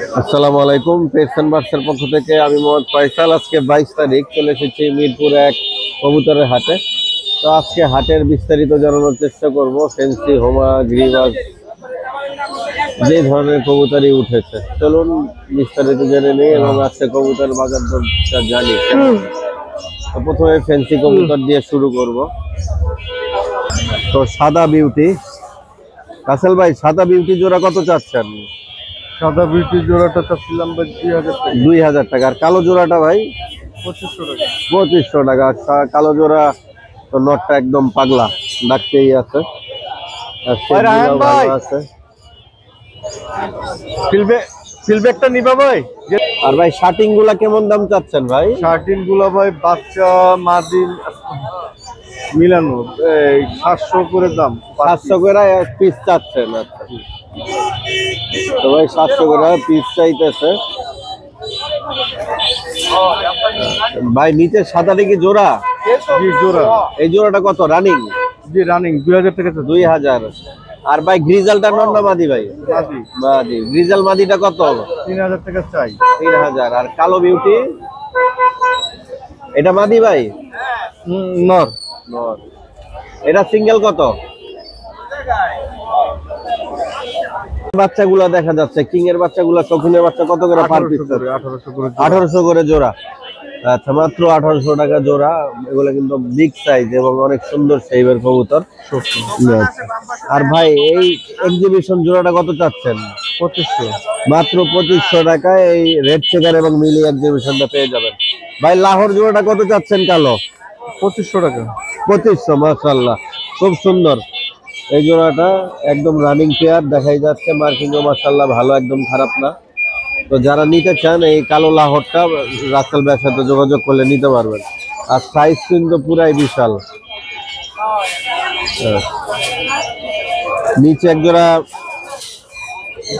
আসসালামু আলাইকুম। পেটস বার্সের পক্ষ থেকে আমি মোহাম্মদ ফয়সাল। আজকে 22 তারিখ চলে এসেছি মিরপুর 1 কবুতরের হাটে। তো আজকে হাটের বিস্তারিত জানানোর চেষ্টা করব। ফেন্সি, হোমা, গ্রিবাজ যে ধরনের কবুতরই উঠেছে, চলুন বিস্তারিত জেনে নিই এবং আজকে কবুতর বাজার দরটা জানি। তো প্রথমে ফেন্সি কবুতর দিয়ে শুরু করব। তো সাদা বিউটি, রাসেল ভাই, সাদা বিউটি জোড়া কত চাচ্ছেন? সাদা বিউটি জোড়াটা চাচ্ছিলাম ভাই 2000 টাকা। 2000 টাকা। আর কালো জোড়াটা ভাই 2500 টাকা। 2500 টাকা। কালো জোড়া তো নটটা একদম পাগলা, ডাকতেই আছে। আর সেগুলো ভালো আছে। ফিলব্যাকটা নিবা ভাই? আর ভাই শার্টিং গুলা কেমন দাম চাচ্ছেন ভাই? শার্টিন গুলা ভাই বাচ্চা মাদি মিলানো 700 করে দাম। 700 করে পিস চাচ্ছেন? আচ্ছা, তো ভাই 700 করে পিস চাইতেছে ভাই। নিচে সাদাটা কি জোড়া? জি জোড়া। এই জোড়াটা কত রানিং? জি রানিং 2000 টাকা। 2000। আর ভাই গ্রিজালটা নর না মাদি ভাই? মাদি। মাদি। গ্রিজাল মাদিটা কত? 3000 টাকা চাই। 3000। আর কালো বিউটি এটা মাদি ভাই? নর। নর। এটা সিঙ্গেল কত? বাচ্চাগুলা দেখা যাচ্ছে কিং এর বাচ্চাগুলা, শৌখিনের বাচ্চা কত করে পার পিস? 1800 করে জোড়া। আচ্ছা, মাত্র 1800 টাকা জোড়া। এগুলো কিন্তু বিগ সাইজ এবং অনেক সুন্দর শেপের কবুতর। আর ভাই এই এক্সিবিশন জোড়াটা কত চাচ্ছেন? 2500। মাত্র 2500 টাকায় এই রেড চেকার এবং মিলি এক্সিবিশনটা পেয়ে যাবেন। ভাই লাহোর জোড়াটা কত চাচ্ছেন কালো? 2500 টাকা। 2500। মাশাআল্লাহ, খুব সুন্দর এই জোড়াটা। একদম রানিং পেয়ার দেখাই যাচ্ছে। মার্কিংও মাশাআল্লাহ ভালো, একদম খারাপ না। তো যারা নিতে চান এই কালো লাহোরটা রাসেল ভাইয়ের সাথে যোগাযোগ করলে নিতে পারবেন। আর সাইজ কিন্তু পুরাই বিশাল। নিচে এক জোড়া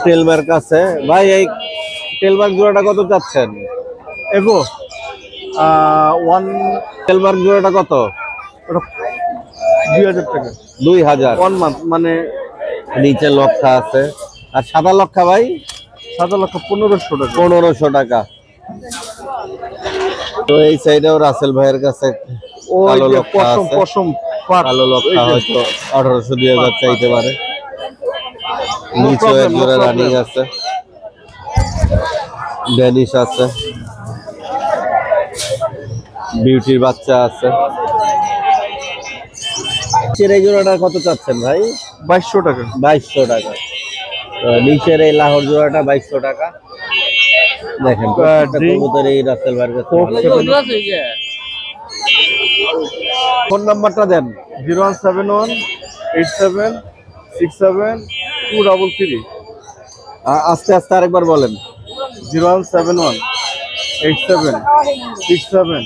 টেলমার্ক আছে ভাই। এই টেলমার্ক জোড়াটা কত চাচ্ছেন? এগো টেলমার্ক জোড়াটা কত? 2000 টাকা। 2000। 1 মান্থ মানে নিচে লক্ষা আছে। আর সাদা লক্ষা ভাই? 7,15,000 টাকা। 1500 টাকা। তো এই সাইডেও রাসেল ভাইয়ের কাছে কালো লক্ষা আছে। কালো লক্ষা হয়তো 1800-2000 চাইতে পারে। নিচে এক জোড়া রানিং আছে, ড্যানিশ আছে, বিউটির বাচ্চা আছে। এই জোড়াটা কত চাচ্ছেন ভাই? 2200 টাকা। 2200 টাকা। নিচের এই লাহোর জোড়াটা 2200 টাকা। দেখেন কবুতর এই রাসেল ভাইয়ের কাছে। ফোন নাম্বারটা দেন। 01718767233। আস্তে আস্তে আরেকবার বলেন। 01718767233।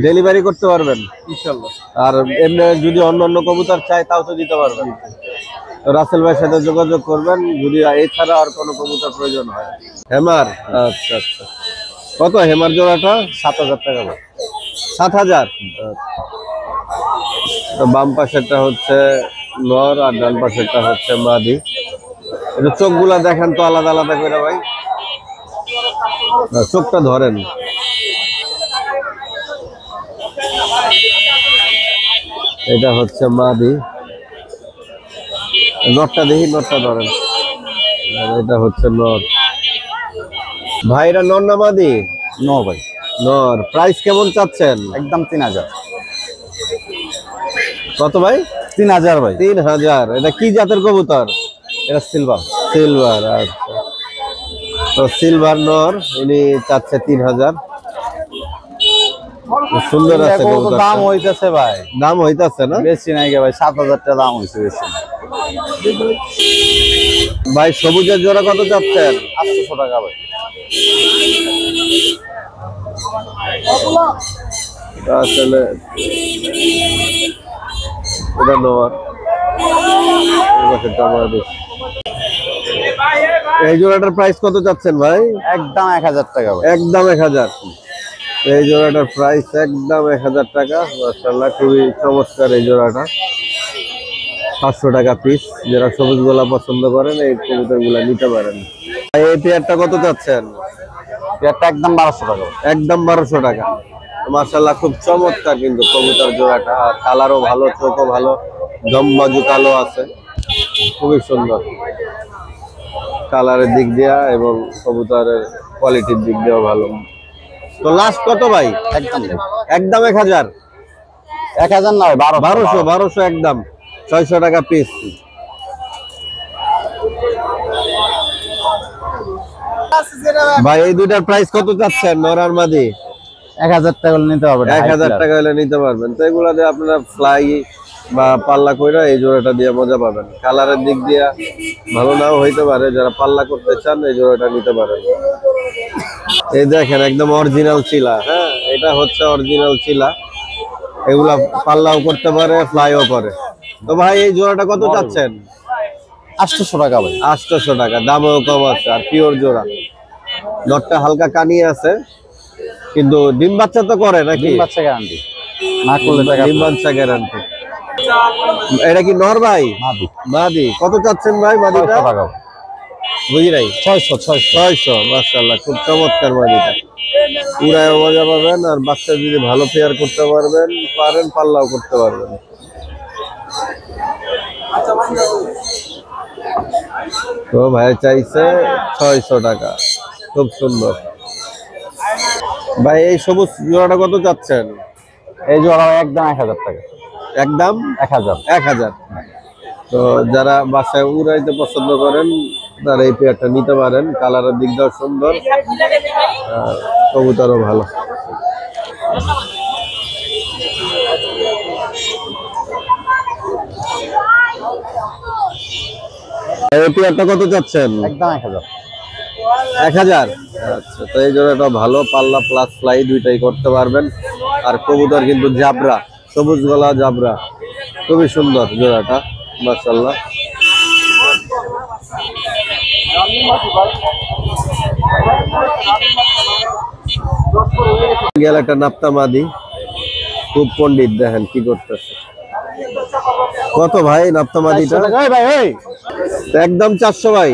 ডেলিভারি করতে পারবেন ইনশাআল্লাহ। আর এমনি যদি অন্য অন্য কবুতর চাই তাও তো দিতে পারবেন। তো রাসেল ভাইয়ের সাথে যোগাযোগ করবেন যদি এছাড়া আর কোনো কবুতর প্রয়োজন হয়। হেমার, আচ্ছা আচ্ছা, কত হেমার জোড়াটা? 7000 টাকা। 7000। তো বাম পাশেরটা হচ্ছে নর আর ডান পাশেরটা হচ্ছে মাদি। এটা চোখগুলা দেখেন তো আলাদা আলাদা করে ভাই, চোখটা ধরেন। এটা হচ্ছে মাদি, নটটা দেখি, নটটা ধরেন। এটা হচ্ছে নর। ভাইরা নর না মাদি? নো ভাই, নর। প্রাইস কেমন চাচ্ছেন? একদম 3000। কত ভাই? 3000 ভাই। 3000। এটা কি জাতের কবুতর? এটা সিলভার। সিলভার। আচ্ছা, তো সিলভার নর ইনি চাচ্ছে 3000। সুন্দর আছে কবুতর। দাম হইতাছে ভাই, দাম হইতাছে না? বেশি নাই ভাই, 7000 টাকা দাম হইছে। বেশি ভাই সবুজের জোড়া কত চাচ্ছেন? 800 টাকা ভাই। আসলে এটা নর। এই জোড়াটার প্রাইস কত চাচ্ছেন ভাই? একদম 1000 টাকা ভাই। একদম 1000। এই জোড়াটার প্রাইস একদম 1000 টাকা। মাশাআল্লাহ, খুবই চমৎকার এই জোড়াটা। 500 টাকা পিস। যারা সবুজ গোলা পছন্দ করেন এই কবুতর গুলা নিতে পারেন। এই পেয়ারটা কত চাচ্ছেন? পেয়ারটা একদম 1200 টাকা। একদম 1200 টাকা। মাশাআল্লাহ খুব চমৎকার কিন্তু কবুতর জোড়াটা, আর কালারও ভালো, চোখও ভালো, জমবাজু কালো আছে, খুবই সুন্দর কালারের দিক দিয়া এবং কবুতরের কোয়ালিটির দিক দিয়েও ভালো। তো লাস্ট কত ভাই? একদম একদম 1000। 1000 নয়, 1200 একদম 600 টাকা পিস। ভাই এই দুইটার প্রাইস কত চাচ্ছেন নর আর মাদি? 1000 টাকা হলে নিতে পারবেন। 1000 টাকা হলে নিতে পারবেন। তো এগুলা দিয়ে আপনারা ফ্লাই বা পাল্লা কইরা এই জোড়াটা দিয়ে মজা পাবেন। কালারের দিক দিয়ে ভালো নাও হইতে পারে, যারা পাল্লা করতে চান এই জোড়াটা নিতে পারেন। এই দেখেন একদম অরিজিনাল চিলা, হ্যাঁ এটা হচ্ছে অরিজিনাল চিলা। এগুলা পাল্লাও করতে পারে, ফ্লাইও করে। তো ভাই এই জোড়াটা কত চাচ্ছেন? 800 টাকা ভাই। 800 টাকা, দামও কম আছে, আর পিওর জোড়া। নটটা হালকা কানি আছে, কিন্তু ডিম বাচ্চা তো করে নাকি? ডিম বাচ্চা গ্যারান্টি, না করলে টাকা। ডিম বাচ্চা গ্যারান্টি। এটা কি নর ভাই? মাদি। মাদি কত চাচ্ছেন ভাই মাদিটা? 600 টাকা। বুঝি নাই। 600। মাশাআল্লাহ খুব চমৎকার মাদিটা, পুরাই মজা পাবেন। আর বাচ্চা যদি ভালো পেয়ার করতে পারেন পাল্লাও করতে পারবেন। তো ভাই চাইছে 600 টাকা, খুব সুন্দর। ভাই এই সবুজ জোড়াটা কত চাচ্ছেন? এই জোড়া একদম 1000 টাকা। একদম 1000। তো যারা বাসায় উড়াইতে পছন্দ করেন তারা এই পেয়ারটা নিতে পারেন। কালারের দিকটাও সুন্দর, আর কবুতরও ভালো। এই পেয়ারটা কত চাচ্ছেন? একদম 1000। 1000। আচ্ছা, তো এই জোড়াটা ভালো, পাল্লা প্লাস ফ্লাই দুইটাই করতে পারবেন। আর কবুতর কিন্তু জাবরা, সবুজ গলা জাবরা, খুবই সুন্দর জোড়াটা মাশাআল্লাহ। গেল একটা নাপ্তা মাদি, খুব পণ্ডিত, দেখেন কি করতেছে। কত ভাই নাপ্তা মাদিটা? একদম 400 ভাই।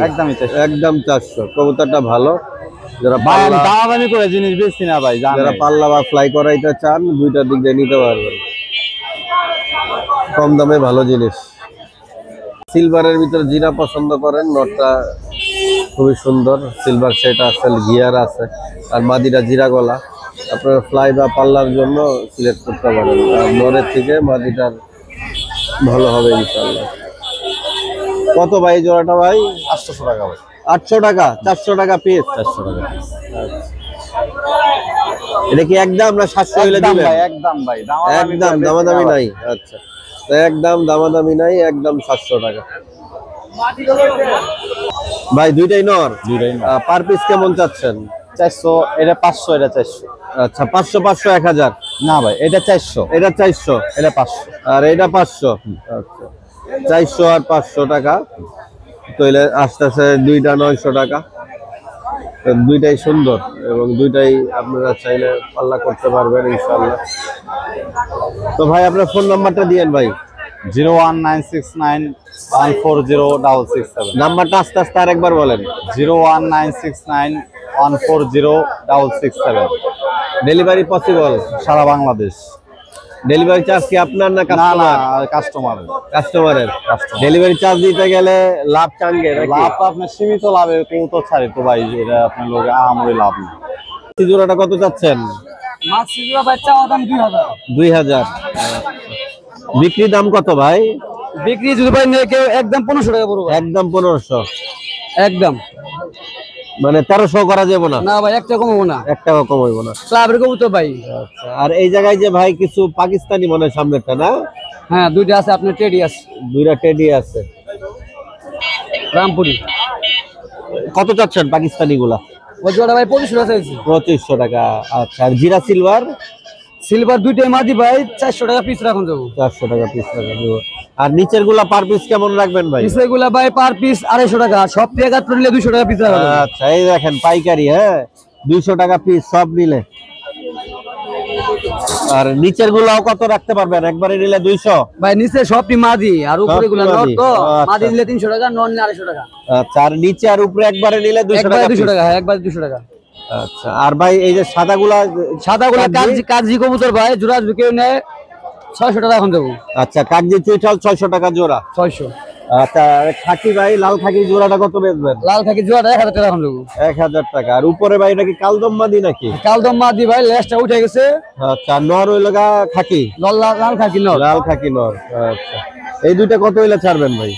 একদম 400। কবুতরটা ভালো, যারা দামাদামি করে জিনিস বেশি না ভাই, যারা পাল্লা বা ফ্লাই করাইতে চান দুইটার দিক দিয়ে নিতে পারবেন, কম দামে ভালো জিনিস। সিলভারের ভিতরে জিরা পছন্দ করেন, নটটা খুবই সুন্দর, সিলভার সেট আছে, গিয়ার আছে, আর মাদিটা জিরা গলা। আপনারা ফ্লাই বা পাল্লার জন্য সিলেক্ট করতে পারেন। আর নরের থেকে মাদিটার ভালো হবে ইনশাআল্লাহ। কত ভাই জোড়াটা ভাই? 800 টাকা ভাই। 800 টাকা, 400 টাকা পিস। 400 টাকা। এটা কি একদম না 700 হইলে দিবেন? একদম ভাই, একদম দামাদামি নাই। আচ্ছা, তো একদম দামাদামি নাই, একদম 700 টাকা। ভাই দুইটাই নর? দুইটাই নর। পার পিস কেমন চাচ্ছেন? 400, এটা 500, এটা 400। আচ্ছা, 500 1000। না ভাই, এটা 400, এটা 400, এটা 500, আর এটা 500। আচ্ছা, 400 আর 500 টাকা। তাহলে আসতেছে দুইটা 900 টাকা। দুইটাই সুন্দর এবং দুইটাই আপনারা চাইলে পাল্লা করতে পারবেন ইনশাআল্লাহ। তো ভাই আপনার ফোন নাম্বারটা দিয়েন ভাই। 01969140667। নাম্বারটা আস্তে আস্তে আরেকবার বলেন। 01969140667। ডেলিভারি পসিবল সারা বাংলাদেশ। ডেলিভারি চার্জ কি আপনার না কাস্টমারের? কাস্টমারের। ডেলিভারি চার্জ দিতে গেলে লাভ চাঙ্গে নাকি? লাভ আপনার সীমিত লাভে কবুতর ছাড়ি তো ভাই, এটা আপনার লোকে আমরে লাভ না। জোড়াটা কত চাচ্ছেন? বাচ্চা দাম 2000। বিক্রি দাম কত ভাই? বিক্রি যদি ভাই নিয়ে কেউ একদম 1500 টাকা পড়বে। একদম 1500। একদম মানে 1300 করা যাবে না? না ভাই, একটা কম হবো না, 1 টাকা কম হইব না। ক্লাবের কবুতর ভাই। আচ্ছা, আর এই জায়গায় যে ভাই কিছু পাকিস্তানি মনে হয় সামনেরটা না? হ্যাঁ, দুইটা আছে, আপনার টেডি আছে, দুইটা টেডি আছে, রামপুরি। কত চাচ্ছেন পাকিস্তানি গুলা? ওই জোড়া ভাই 2500 টাকা চাইছি। 2500 টাকা। আচ্ছা, আর জিরা সিলভার? সিলভার দুইটাই মাদি ভাই, 400 টাকা পিস রাখুন যাবো। 400 টাকা পিস রাখবো। আর নিচের গুলা পার পিস কেমন রাখবেন ভাই? নিচের গুলা ভাই পার পিস 250 টাকা, সব থেকে কাট নিলে 200 টাকা পিস রাখা যাবে। আচ্ছা, এই দেখেন পাইকারি, হ্যাঁ 200 টাকা পিস সব নিলে। আর নিচের গুলাও কত রাখতে পারবেন? একবারে নিলে 200? ভাই নিচে সবটি মাদি আর উপরে গুলো নট মাদি। তো। আচ্ছা। মাদি নিলে 300 টাকা, নন নিলে 250 টাকা। আচ্ছা, আর নিচে আর উপরে একবারে নিলে 200 একবারে টাকা 200 piece? টাকা, হ্যাঁ একবারে 200 টাকা। আচ্ছা, আর ভাই এই যে সাদাগুলা সাদাগুলো কাগজি? কাগজি কবুতর ভাই জোড়া কেউ নেয় 600 টাকা এখন দেবো। আচ্ছা, কাগজি চুইঠাল 600 টাকা জোড়া। 600। আচ্ছা, আর খাকি ভাই লাল খাকি জোড়াটা কত বেচবেন? লাল খাকি জোড়াটা 1000 টাকা এখন দেবো। 1000 টাকা। আর উপরে ভাই এটা কি কালদম মাদি নাকি? কালদম মাদি ভাই লেজটা উঠে গেছে। আচ্ছা, নর হইল গা খাকি? লাল খাকি নর। লাল খাকি নর। আচ্ছা, এই দুইটা কত হইলে ছাড়বেন ভাই?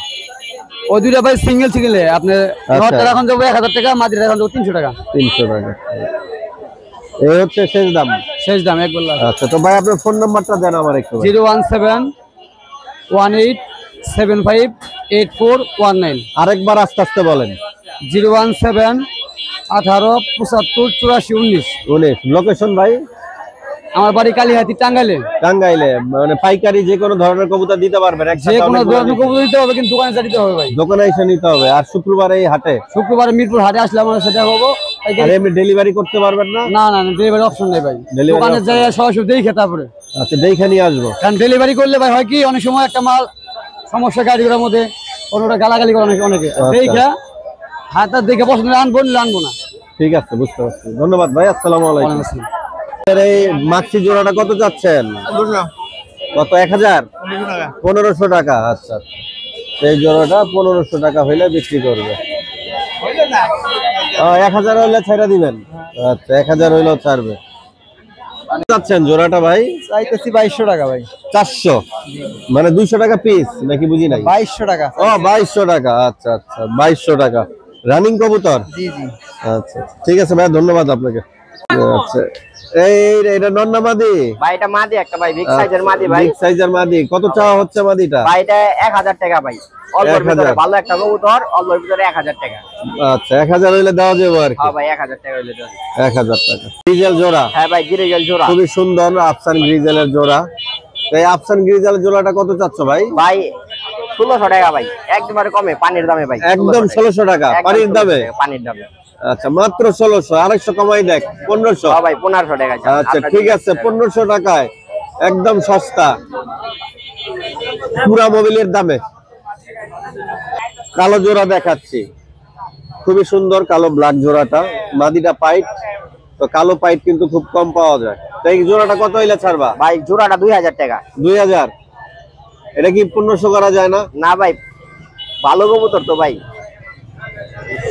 ওই দুইটা ভাই সিঙ্গেল আপনি আচ্ছা। নরটা এখন দেবো 1000 টাকা, মাদিটা এখন দেবো 300 টাকা। 300 টাকা। এই হচ্ছে শেষ দাম। শেষ দাম এক বললাম। আচ্ছা, তো ভাই আপনার ফোন নাম্বারটা দেন আমার একটু। 01718758419। আরেকবার আস্তে আস্তে বলেন। 01718758419। 19। লোকেশন ভাই? আমার বাড়ি কালীহাতি, টাঙ্গাইলে। টাঙ্গাইলে। মানে পাইকারি যে কোনো ধরনের কবুতর দিতে পারবেন? যে কোনো ধরনের কবুতর দিতে হবে, কিন্তু দোকানে দিতে হবে ভাই। দোকানে এসে নিতে হবে। আর শুক্রবারে এই হাটে? শুক্রবারে মিরপুর হাটে আসলে আমরা সেটা হবো। আর এমনি ডেলিভারি করতে পারবেন না? না না ডেলিভারি অপশন নেই ভাই। Delivery দোকানে option যাই সরাসরি দেখে তারপরে। আচ্ছা, দেখে নিয়ে আসবো। কারণ ডেলিভারি করলে ভাই হয় কি অনেক সময় একটা মাল সমস্যা গাড়িগুলোর মধ্যে কোনোটা গালাগালি করে অনেকে দেখে হাতে দেখে পছন্দ আনবো নিলে আনবো না। ঠিক আছে, বুঝতে পারছি। ধন্যবাদ ভাই। আসসালামু আলাইকুম। অনেক আছে। এই মাক্সি জোড়াটা কত চাচ্ছেন? কত? 1000? 1500 টাকা। আচ্ছা, এই জোড়াটা 1500 টাকা হইলে বিক্রি করবে। 1000 হইলে ছেড়ে দিবেন? আচ্ছা, 1000 হইলেও ছাড়বে। চাচ্ছেন জোড়াটা ভাই? চাইতেছি 2200 টাকা ভাই। 400? মানে 200 টাকা পিস নাকি? বুঝি নাই। 2200 টাকা। ও 2200 টাকা। আচ্ছা আচ্ছা, 2200 টাকা। রানিং কবুতর? জি জি। আচ্ছা, ঠিক আছে ভাই, ধন্যবাদ আপনাকে। আচ্ছা, এইটা নন্না মাদি? ভাই এটা মাদি একটা ভাই, বিগ সাইজের মাদি ভাই। বিগ সাইজের মাদি। কত চাওয়া হচ্ছে মাদিটা? ভাই এটা 1000 টাকা ভাই। অল্পের 1000 ভিতরে ভালো একটা কবুতর, অল্পের ভিতরে 1000 টাকা। আচ্ছা, 1000 হইলে দেওয়া যাবে আর কি? হ্যাঁ ভাই 1000 টাকা হইলে দেন। 1000 টাকা। গ্রিজেল জোড়া? হ্যাঁ ভাই গিরিজেল জোড়া। খুবই সুন্দর আফসান গ্রিজেলের জোড়া। তো এই আফসান গ্রিজেলের জোড়াটা কত চাচ্ছ ভাই? ভাই 1600 টাকা ভাই, একবারে কমে পানির দামে ভাই। একদম 1600 টাকা একদম পানির 1600 দামে? টাকা, পানির দামে। আচ্ছা, মাত্র 1600। আরেকশো কমাই দেখ, 1500। হ্যাঁ ভাই 1500 টাকা। আচ্ছা, ঠিক আছে, 1500 টাকায় একদম সস্তা, পুরা মোবিলের দামে। কালো জোড়া দেখাচ্ছি, খুবই সুন্দর কালো ব্ল্যাক জোড়াটা। মাদিটা পাইট, তো কালো পাইট কিন্তু খুব কম পাওয়া যায়। তো এই জোড়াটা কত হইলে ছাড়বা? ভাই জোড়াটা 2000 টাকা। 2000? এটা কি 1500 করা যায় না? না ভাই, ভালো কবুতর তো ভাই।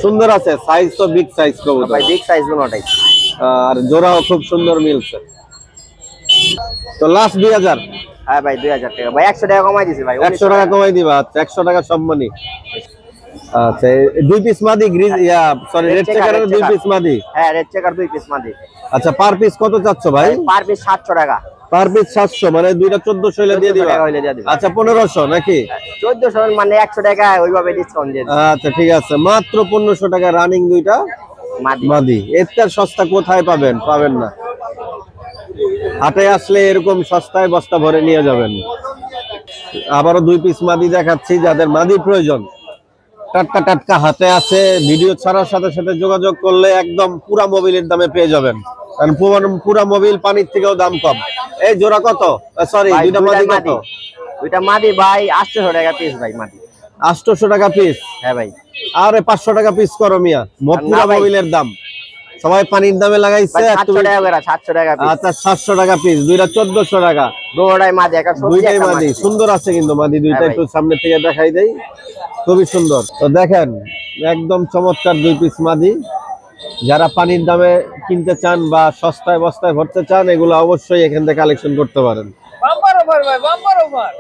সুন্দর আছে, সাইজ তো বিগ সাইজ কবুতর। ভাই বিগ সাইজ দুটোটাই। আর জোড়াও খুব সুন্দর মিলছে। তো লাস্ট 2000? হ্যাঁ ভাই 2000 টাকা ভাই, 100 টাকা কমাই দিছি ভাই। 100 টাকা কমাই দিবা? আচ্ছা, 100 টাকা সম্মানী। আচ্ছা, দুই পিস মাদি গ্রিজ সরি রেড চেকারের 2 পিস মাদি? হ্যাঁ রেড চেকার 2 পিস মাদি। আচ্ছা, পার পিস কত চাচ্ছ ভাই? পার পিস 700 টাকা। পার পিস 700, মানে দুইটা 1400 হইলে দিয়ে দিবা? 1400 টাকা হইলে দিয়ে দিবা। আচ্ছা, 1500 নাকি? 1400 মানে 100 টাকা ওইভাবে ডিসকাউন্ট দিয়ে দিই। আচ্ছা, ঠিক আছে, মাত্র 1500 টাকা রানিং দুইটা মাদি। মাদি। এর থেকে সস্তা কোথায় পাবেন? পাবেন না। হাটে আসলে এরকম সস্তায় বস্তা ভরে নিয়ে যাবেন। আবারও 2 পিস মাদি দেখাচ্ছি, যাদের মাদি প্রয়োজন টাটকা টাটকা হাতে আছে। ভিডিও ছাড়ার সাথে সাথে যোগাযোগ করলে একদম পুরা মোবিলের দামে পেয়ে যাবেন, কারণ পুরা মোবিল পানির থেকেও দাম কম। এই জোড়া কত? সরি, ভাই, দুইটা মাদি কত? দুইটা মাদি ভাই 800 টাকা পিস ভাই মাদি। 800 টাকা পিস? হ্যাঁ ভাই। আরে 500 টাকা পিস করো মিয়া, পুরা ভাই। মোবিলের দাম। সবাই পানির দামে লাগাইছে। ভাই আর 700 তুমি- টাকা করে, 700 টাকা পিস। আচ্ছা, 700 টাকা পিস, দুইটা 1400 টাকা। দুটোটাই মাদি, একটা সবজি দুইটাই একটা মাদি। মাদি। সুন্দর আছে কিন্তু মাদি দুইটা। হ্যাঁ ভাই। একটু সামনে থেকে দেখাই দেই, খুবই সুন্দর। তো দেখেন, একদম চমৎকার 2 পিস মাদি। যারা পানির দামে কিনতে চান বা সস্তায় বস্তায় ভরতে চান, এগুলো অবশ্যই এখান থেকে কালেকশন করতে পারেন। বাম্পার অফার ভাই, বাম্পার অফার।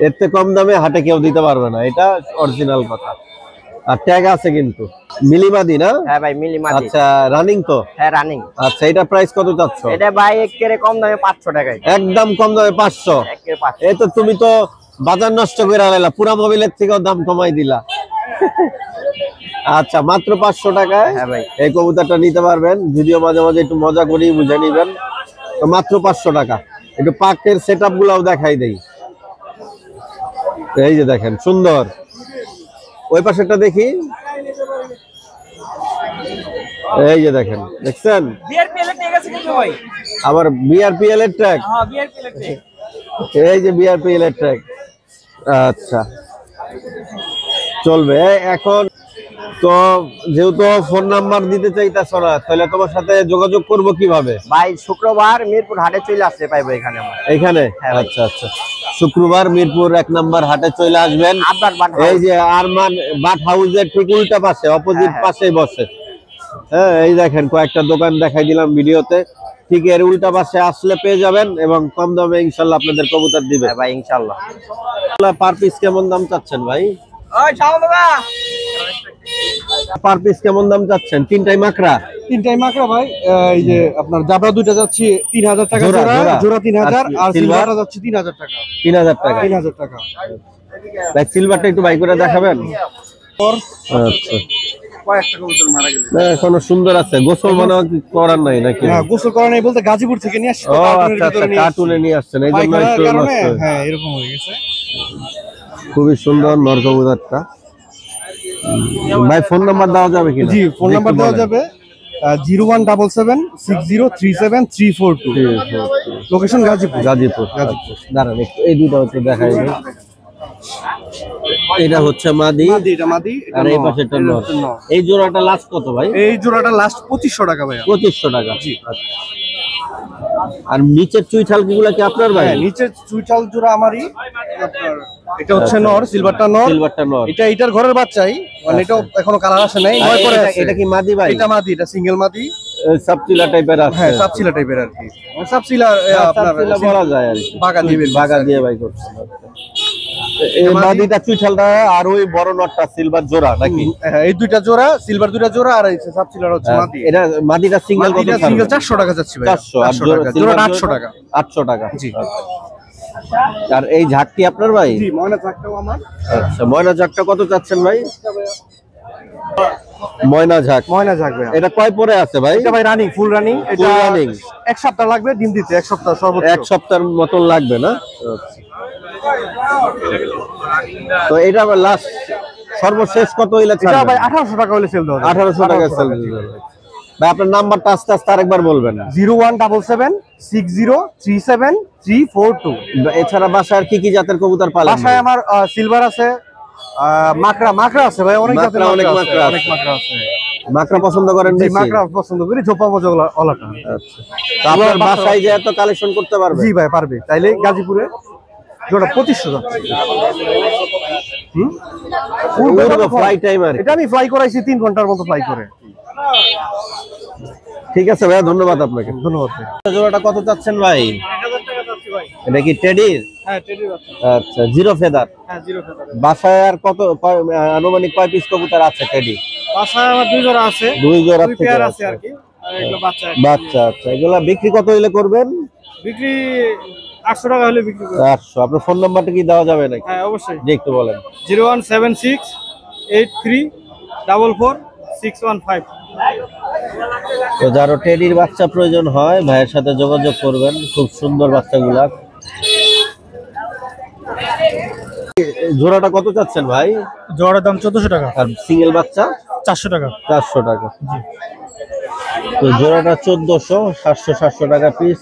এর থেকে কম দামে হাটে কেউ দিতে পারবে না, এটা অরিজিনাল কথা। আর ট্যাগ আছে কিন্তু। মিলি মাদি না? হ্যাঁ ভাই মিলি মাদি। আচ্ছা, রানিং তো? হ্যাঁ রানিং। আচ্ছা, এটা প্রাইস কত চাচ্ছ? এটা ভাই একেবারে কম দামে 500 টাকায়। একদম কম দামে 500? একেবারে 500। এই তো তুমি তো বাজার নষ্ট করে আলাইলা, পুরা মোবিলের থেকেও দাম কমাই দিলা। আচ্ছা, মাত্র 500 টাকায় হ্যাঁ ভাই। এই কবুতরটা নিতে পারবেন। যদিও মাঝে মাঝে একটু মজা করি, বুঝে নিবেন। তো মাত্র 500 টাকা। একটু পাকের সেটআপ গুলাও দেখাই দেই। এই যে দেখেন, সুন্দর। ওই পাশেরটা দেখি। এই যে দেখেন, দেখছেন? বিয়ার পেলে ঠিক আছে কিন্তু ভাই। আবার বিআরপিএল এর ট্র্যাক, এই যে বিআরপিএল এর ট্র্যাক। আচ্ছা চলবে। এখন তো যেহেতু ফোন নাম্বার দিতে চাইতাছ না, তাহলে তোমার সাথে যোগাযোগ করব কিভাবে? ভাই শুক্রবার মিরপুর হাটে চলে আসতে পাইবো এখানে আমার। এখানে? আচ্ছা আচ্ছা, শুক্রবার মিরপুর 1 নম্বর হাটে চলে আসবেন। আবদার বাট এই যে আরমান বাট হাউসের ঠিক উল্টা পাশে, অপোজিট পাশেই বসে। হ্যাঁ, এই দেখেন কয়েকটা দোকান দেখাই দিলাম ভিডিওতে, ঠিক এর উল্টা পাশে আসলে পেয়ে যাবেন এবং কম দামে ইনশাল্লাহ আপনাদের কবুতর দিবে। ভাই ইনশাআল্লাহ। পার পিস কেমন দাম চাচ্ছেন ভাই? পার পিস কেমন দাম চাচ্ছেন? তিনটাই মাকড়া? তিনটাই মাকড়া ভাই। এই যে আপনার জাবরা দুইটা যাচ্ছে 3000 টাকা জোড়া, জোড়া, জোড়া 3000, আর সিলভার? সিলভারটা যাচ্ছে 3000 টাকা। 3000 টাকা। 3000 টাকা। ভাই সিলভারটা একটু বাই করে দেখাবেন? আচ্ছা, কয়েকটা কবুতর মারা গেছে। না এখনো সুন্দর আছে। গোসল মনে হয় করার নাই নাকি? হ্যাঁ, গোসল করা নাই বলতে গাজীপুর থেকে নিয়ে আসছে। ও আচ্ছা আচ্ছা, কার্টুনে নিয়ে আসছেন, এই জন্য একটু নষ্ট হয়েছে। হ্যাঁ, এরকম হয়ে গেছে। খুবই সুন্দর নর কবুতরটা। ভাই ফোন নাম্বার দেওয়া যাবে কি? জি, ফোন নাম্বার দেওয়া যাবে 01776037342। লোকেশন গাজীপুর। গাজীপুর। দাঁড়ান একটু এই দুটো একটু দেখাই দিই। এটা হচ্ছে মাদি, মাদি, এটা মাদি, এটা আর এই নর। পাশেরটা এটা নর। হচ্ছে নর। এই জোড়াটা লাস্ট কত ভাই? এই জোড়াটা লাস্ট 2500 টাকা ভাই। 2500 টাকা। আচ্ছা। আর নিচের চুইঠাল গুলা কি আপনার ভাই? হ্যাঁ, নিচে চুইঠাল জোড়া আমারই। আপনার এটা হচ্ছে নর, সিলভারটা নর। সিলভারটা নর। এটা এটার ঘরের বাচ্চাই, মানে এটা এখনো কালার আসে নাই, নয় করে আছে। এটা কি মাদি ভাই? এটা মাদি, এটা সিঙ্গেল মাদি। সাবচিলা টাইপের আছে। হ্যাঁ, সাবচিলা টাইপের আর কি। সাবচিলা আপনার সাবচিলা বলা যায় আর কি। বাগা দিয়ে বাগা দিয়ে ভাই করছে। এই মাদিটা চুইঠালটা আর ওই বড় নটটা সিলভার জোড়া নাকি? হ্যাঁ, এই দুইটা জোড়া, সিলভার দুইটা জোড়া, আর এই সাবচিলার হচ্ছে মাদি। এটা মাদিটা সিঙ্গেল কত? মাদিটা সিঙ্গেল 400 টাকা যাচ্ছে ভাই। 400 আর 400 টাকা। জোড়াটা 800 টাকা। 800 টাকা। জি। আর এই ঝাঁকটি আপনার ভাই? জি, ময়না থাকতেও আমার। আচ্ছা, ময়না ঝাঁকটা কত চাচ্ছেন ভাই? ময়না ঝাঁক। ময়না ঝাঁক ভাই। এটা কয় পরে আছে ভাই? এটা ভাই রানিং, ফুল রানিং। এটা Full running। এক সপ্তাহ লাগবে ডিম দিতে, এক সপ্তাহ সর্বোচ্চ। 1 সপ্তাহের মতন লাগবে না? তো এটা লাস্ট সর্বশেষ কত হইলে এটা ছাড়বেন? ভাই 1800 টাকা হলে সেল দেওয়া যাবে। 1800 টাকা সেল দিবেন। ভাই আপনার নাম্বারটা আস্তে আস্তে আরেকবার বলবেন। 01776037342। এছাড়া বাসায় আর কি কি জাতের কবুতর পালেন? বাসায় আমার সিলভার আছে, মাকড়া আছে ভাই, অনেক জাতের অনেক মাকড়া মাকড়া আছে, অনেক মাকড়া আছে। মাকড়া পছন্দ করেন জি, বেশি? মাকড়া পছন্দ করি, ঝোপা মজা ওলাটা। আচ্ছা, তো আপনার বাসায় যে এত কালেকশন করতে পারবে? জি ভাই, পারবে। তাইলে গাজীপুরে জোড়া 2500 যাচ্ছে। Fly timer. এটা আমি ফ্লাই করাইছি 3 ঘন্টার মতো ফ্লাই করে। ঠিক আছে ভাই, ধন্যবাদ আপনাকে। ধন্যবাদ ভাই। জোড়াটা কত চাচ্ছেন ভাই? 1000 টাকা যাচ্ছে ভাই। এটা কি টেডির? হ্যাঁ, টেডি বাচ্চা। আচ্ছা, জিরো ফেদার। হ্যাঁ, জিরো ফেদার। বাসায় আর আনুমানিক কয় পিস কবুতর আছে টেডি? বাসায় আমার 2 জোড়া আছে, 2 জোড়া 2 থেকে পেয়ার আছে আছে আর কি, আর এগুলো বাচ্চা। বাচ্চা। আচ্ছা, এগুলা বিক্রি কত হইলে করবেন? বিক্রি 800 টাকা হলে বিক্রি করব। 800। আপনার ফোন নাম্বারটা কি দেওয়া যাবে নাকি? হ্যাঁ, অবশ্যই। জি একটু বলেন। 01768344615। তো যারা টেডির বাচ্চা প্রয়োজন হয় ভাইয়ের সাথে যোগাযোগ করবেন, খুব সুন্দর বাচ্চাগুলা। জোড়াটা কত চাচ্ছেন ভাই? জোড়ার দাম 1400 টাকা। আর সিঙ্গেল বাচ্চা? 400 টাকা। 400 টাকা। তো জোড়াটা 1400, 700 টাকা পিস।